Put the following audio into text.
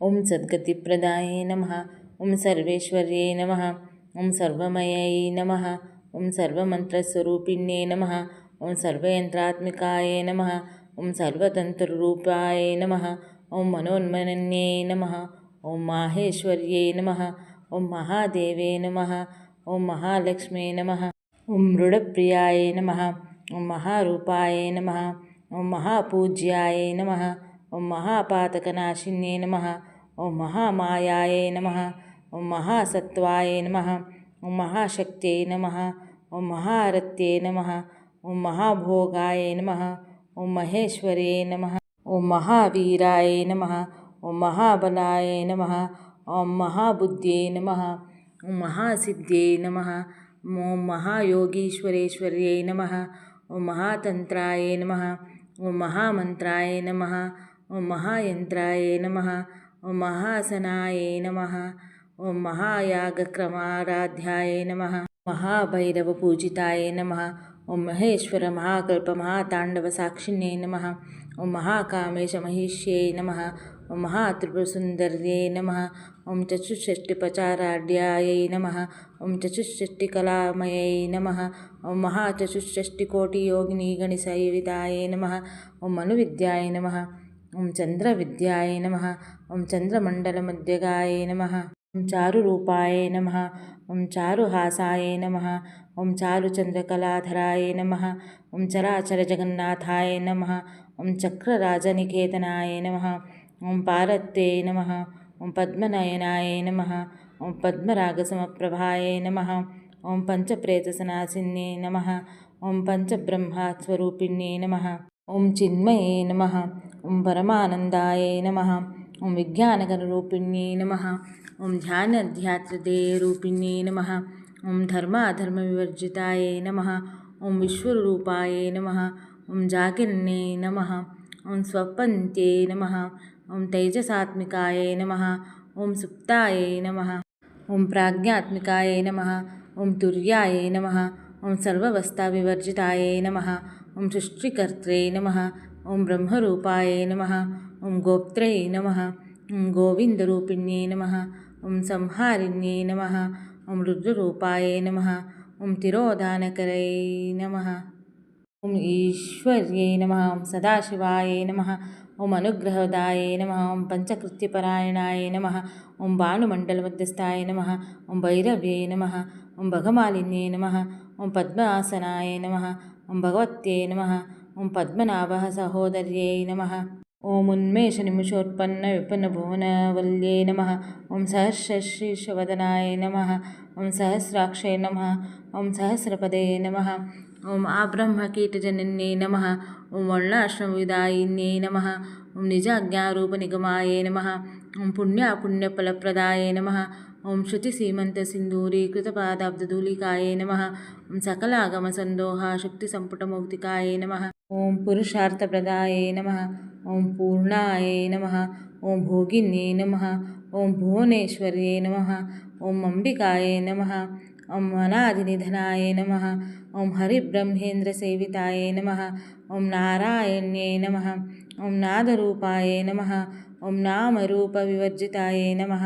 ओं सद्गतिप्रदाय नमः। ओं सर्वेश्वर्यै नमः। ओं सर्वमयै नमः। ओं सर्वमन्त्रस्वरूपिण्ये नमः। ओं सर्वयन्त्रात्मिकाय नमः। ओं सर्वतन्त्ररूपाय नमः। ओं मनोन्मनन्ये नमः। ओं माहेश्वर्यै नमः। ओं महादेवे नमः। ओं महालक्ष्मे नमः। ओं मृडप्रियाय नमः। ओं महारूपाय नमः। ओं महापूज्याय नमः। ओं महापातकनाशिन्ये नमः। ओं महामायाय नमः। ओं महासत्त्वाय नमः। ओं महाशक्त्यै नमः। ओं महारत्ये नमः। ओं महाभोगाय नमः। ओं महेश्वरे नमः। ओं महावीराय नमः। ओं महाबलाय नमः। ओं महाबुद्ध्ये नमः। ओं महासिद्ध्ये नमः। ओं महायोगीश्वरेश्वर्यै नमः। ओं महातन्त्राय नमः। ओं महामन्त्राय नमः। ओं महायन्त्राय नमः। ओं महासनाय नमः। ओं महायागक्रमाराध्याय नमः। महाभैरवपूजिताय नमः। ओं महेश्वर महाकल्प महाताण्डवसाक्षिण्ये नमः। ओं महाकामेशमहिष्यै नमः। ओं महात्रिपुरसुन्दर्यै नमः। ओं चतुष्षष्टिपचाराढ्यायै नमः। ओं चतुष्षष्टिकलामयै नमः। ओं महाचतुष्षष्टिकोटियोगिनीगणसेविताय नमः। ओं मनुविद्याय नमः। ओं चन्द्रविद्याय नमः। ओं चन्द्रमण्डलमध्यगाय नमः। ओं चारुरूपाय नमः। ओं चारुहासाय नमः। ओं चारुचन्द्रकलाधराय नमः। ओं चराचरजगन्नाथाय नमः। ओं चक्रराजनिकेतनाय नमः। ओं पारत्ये नमः। ओं पद्मनयनाय नमः। ओं पद्मरागसमप्रभाय नमः। ओं पञ्चप्रेतसनाशिन्ये नमः। ओं पञ्चब्रह्मस्वरूपिण्ये नमः। ओं चिन्मये नमः। ओं परमानन्दाय नमः। ओं विज्ञानगणरूपिण्ये नमः। ओं ध्यानाध्यात्मदेहरूपिण्ये नमः। ओं धर्माधर्मविवर्जिताय नमः। ओं विश्वरूपाय नमः। ओं जागिन्ने नमः। ओं स्वपन्त्ये नमः। ओं तेजसात्मिकाय नमः। ओं सुप्ताय नमः। ओं प्राज्ञात्मिकाय नमः। ओं तुर्याय नमः। ओं सर्वावस्थाविवर्जिताय नमः। ओं सृष्टिकर्त्रे नमः। ओं ब्रह्मरूपाय नमः। ओं गोप्त्रे नमः। ओं गोविन्दरूपिण्ये नमः। ओं संहारिण्ये नमः। ओं रुद्ररूपाय नमः। ओं तिरोधानकरै नमः। ओं ईश्वर्यै नमः। ओं सदाशिवाय नमः। ओं अनुग्रहदाय नमः। ओं पञ्चकृत्यपरायणाय नमः। ओं भानुमण्डलमध्यस्थाय नमः। ओं भैरव्यै नमः। ओं भगमालिन्ये नमः। ओं पद्मासनाय नमः। ओं भगवत्यै नमः। ओं पद्मनाभः सहोदर्यै नमः। ओं उन्मेषनिमिषोत्पन्नविपिनभुवनवल्यै नमः। ओं सहस्रशीर्षवदनाय नमः। ओं सहस्राक्षै नमः। ओं सहस्रपदे नमः। ओं आब्रह्मकीटजनन्यै नमः। ओं वर्णाश्रमविदायिन्यै नमः। ओं निजाज्ञारूपनिगमाय नमः। ओं पुण्यापुण्यफलप्रदाय नमः। ओं श्रुतिसीमन्तसिन्दूरीकृतपादाब्धधूलिकाय नमः। ओं सकलागमसन्दोहाशक्तिसम्पुटमौक्तिकाय नमः। ओं पुरुषार्थप्रदाय नमः। ओं पूर्णाय नमः। ओं भोगिन्ये नमः। ओं भुवनेश्वर्यै नमः। ओं अम्बिकाय नमः। ओं अनादिनिधनाय नमः। ओं हरिब्रह्मेन्द्रसेविताय नमः। ओं नारायण्यै नमः। ओं नादरूपाय नमः। ओं नामरूपविवर्जिताय नमः।